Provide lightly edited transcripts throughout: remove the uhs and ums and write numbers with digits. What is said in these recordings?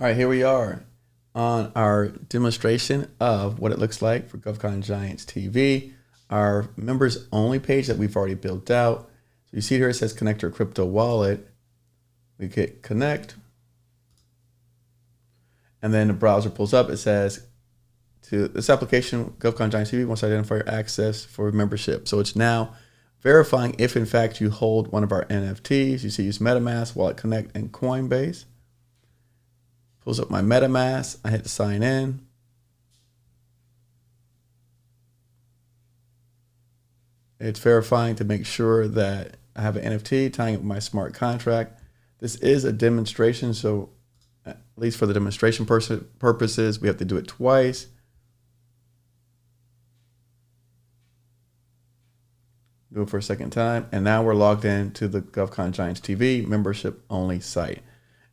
All right, here we are on our demonstration of what it looks like for Govcon Giants TV, our members only page that we've already built out. So you see here it says connect your crypto wallet. We hit connect. And then the browser pulls up. It says to this application, Govcon Giants TV wants to identify your access for membership. So it's now verifying if in fact you hold one of our NFTs. You see use MetaMask, Wallet Connect, and Coinbase. Pulls up my MetaMask. I hit sign in. It's verifying to make sure that I have an NFT, tying it with my smart contract. This is a demonstration, so at least for the demonstration purposes, we have to do it twice. Do it for a second time. And now we're logged in to the Govcon Giants TV membership only site.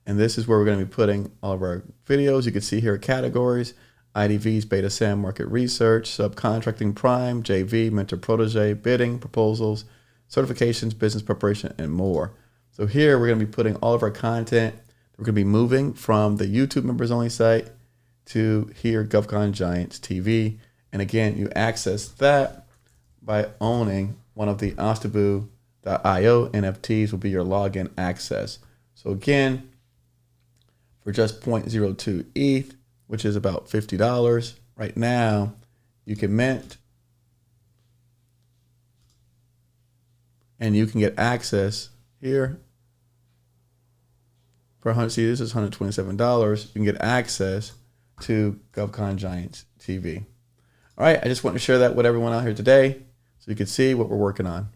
And this is where we're going to be putting all of our videos. You can see here categories: IDVs, beta SAM, market research, subcontracting, prime, JV, mentor protege, bidding, proposals, certifications, business preparation, and more. So here we're going to be putting all of our content. We're going to be moving from the YouTube members only site to here, Govcon Giants TV. And again, you access that by owning one of the Ostabu.io NFTs will be your login access. So again, for just 0.02 ETH, which is about $50 right now, you can mint and you can get access here for 100. See, this is $127. You can get access to Govcon Giants TV. All right, I just want to share that with everyone out here today so you can see what we're working on.